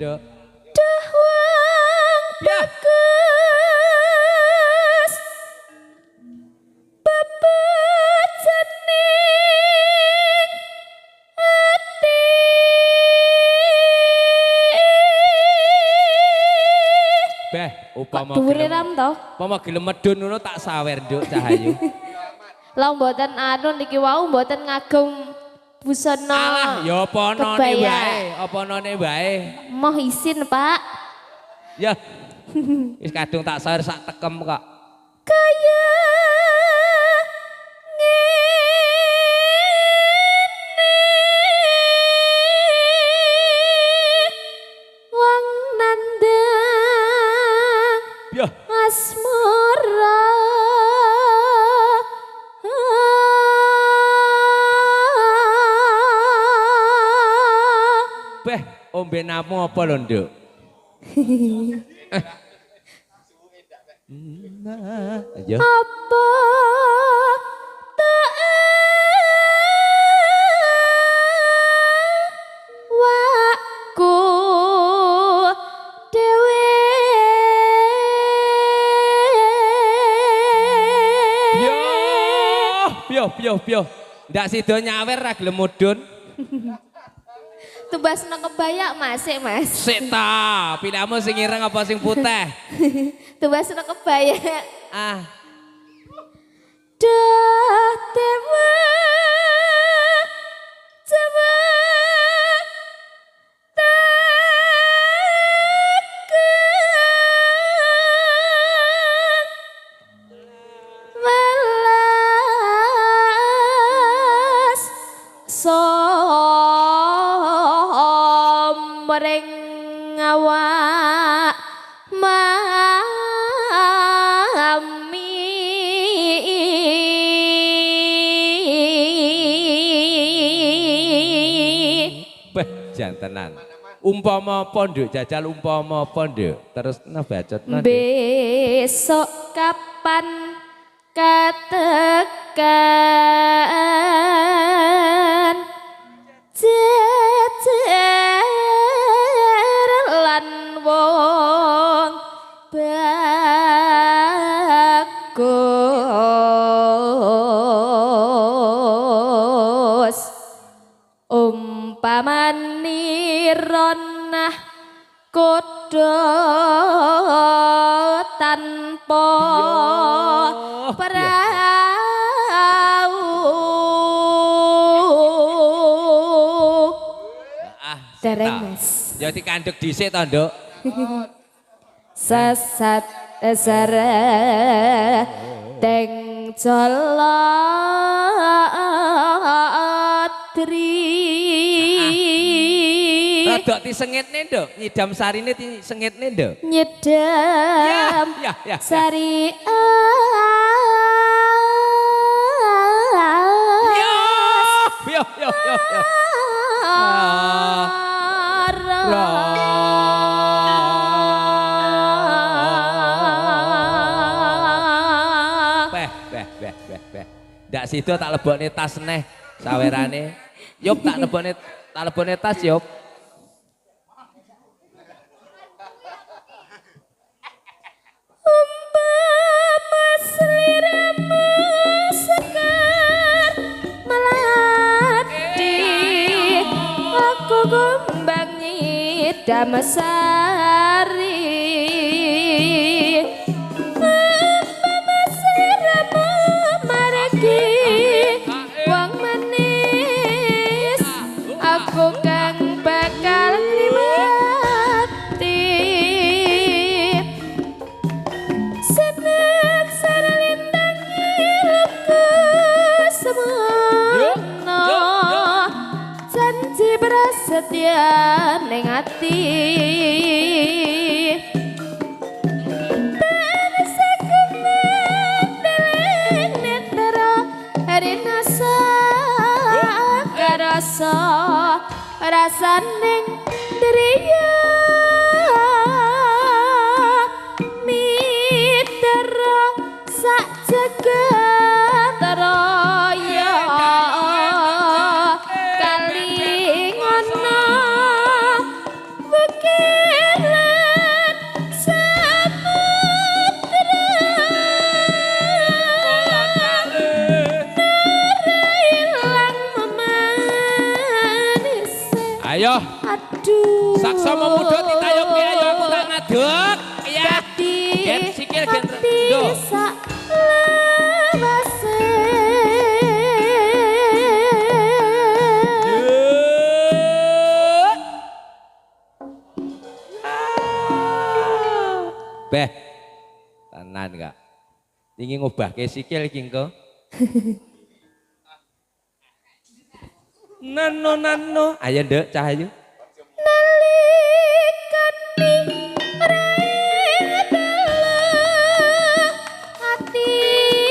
Nduk. Dawang bagus bebejaning ati Beh, upama dhuwure ram to upama gelem medun ngono tak sawer Nduk Cahayu. lah mboten anu niki wau mboten ngagem busana Alah, ya apa none kebaya. wae, apa none wae. Moh isin Pak Ya. Wis kadung tak sawer sak tekem kok. kaya ngene wong nandang Ya. asmara Beh, ombe namu apa lho, Nduk? Ayo. apa tak waku dewe Piyo. Ndak sida nyawer ra gelem mudhun. tubas nang kebaya masih mas Sik ta, pilihmu sing ireng apa sing putih? tubas nang kebaya Ah, dah tewa coba melas somring awak mami beh jantenan. Umpama apa Nduk? Jajal umpama apa Nduk? Terus bacot Nduk. besok kapan katekan jejer lan wong bagus umpamani ronah kodo tanpa perahu dereng mas Ya dikandhek dhisik to, Nduk. sesat sare teng jolotri Rodok disengitne, Nduk. Nyidam sarine disengitne, Nduk. nyedam Ya. sari Yo. Beh. Ndak sido tak lebokne tas neh sawerane. Yup tak lebokne tas yup. umpama sliramu sekar melati aku gombangi damasari umpama sliramu margi wong manis aku kang bakal nikmati seneng sarlindangi luku semono janji prasetya ning ati tak sakemet deling netara harinasa karasa rasaning diriya mitara sak jagat raya kali ngono bukit Ayo. Aduh. Saksa memuda ditayuke ayo aku tak ngaduk. Iya. Gen sikil gen. Ndo. Sak lewase. Beh. Tenan gak? Ingin ngubahke sikil iki engko. Nano. Ayo nduk cah ayo. Nalikani rae hatiku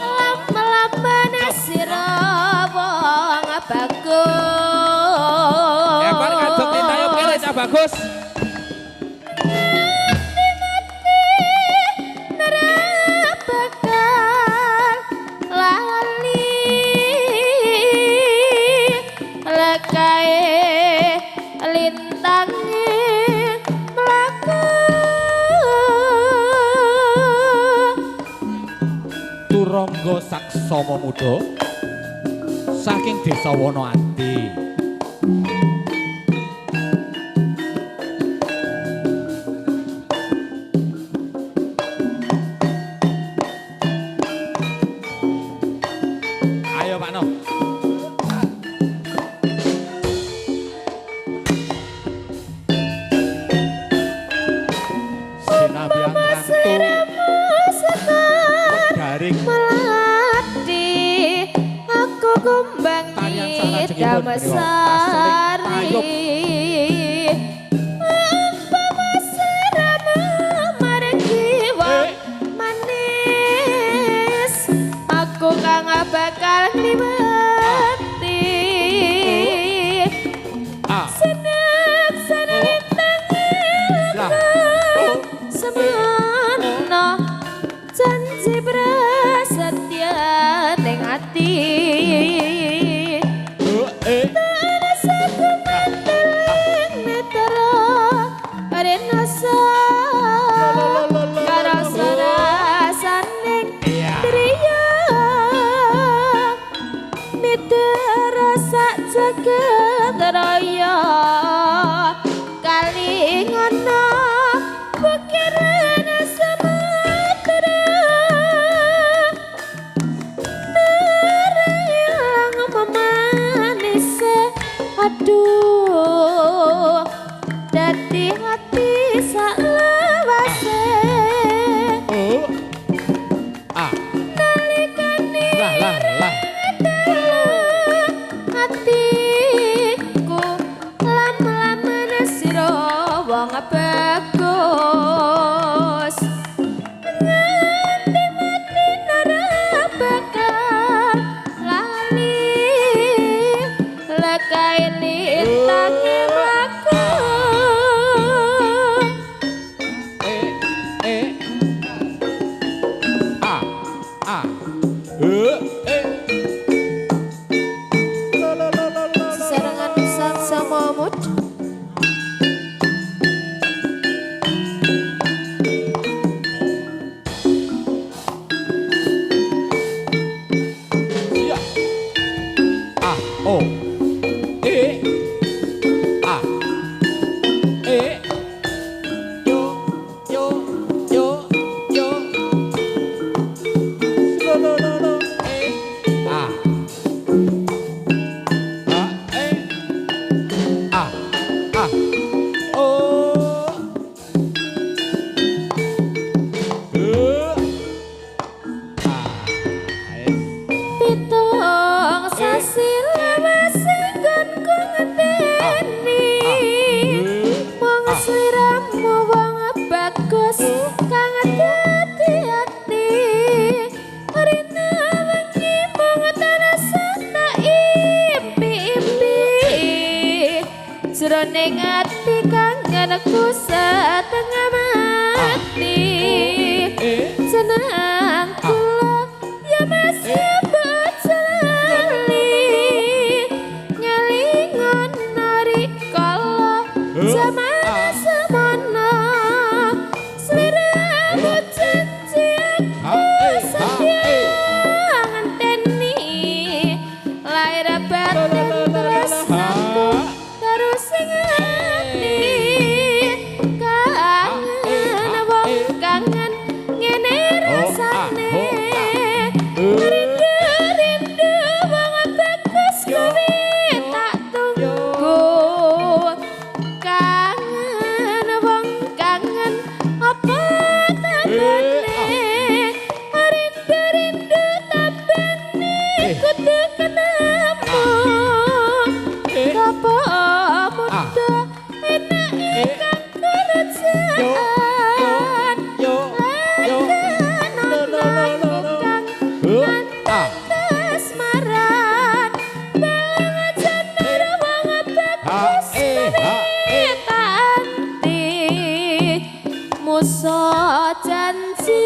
lam-lamane sira wong bagus. Ya bar ngaduk ditayup kene cah bagus. Turangga Saksa Mamuda saking Desa Wonoati. Ayo Pak No. Sinabiang rantu garing melati aku kumbangi damasari apa masiramu margi wong manis aku kang bakal ngliwati seneng tangil semono janji prasetya ning ati terasa kumanteling netara renasa karo sarasaning driya mitara sak jagat raya kalingono pikiran samudra nerang memanis aduh dadi hati sak lewase nalikane lah. hatiku lam-laman sira wong bagus nganti mati nara bakal lali lekai litangi aku sesarengan Saksa Mamuda. Pitung sasi lewase nggonku ngenteni mung sliramu wong bagus kang hati-hati rina wengi mung tarasana impi-impi jroning ati kang ngenku setengah mati seneng kula ya masih zaman semana sliramu janji aku setia ngenteni lahir batin ngene rasane rindu banget bagus kuwi tak tunggu kangen wong kangen apa tabane rindu tabane kudu ketemu apa muda enak ikan kerjaan kasmaran banget jenar banget bagus tanti musa janji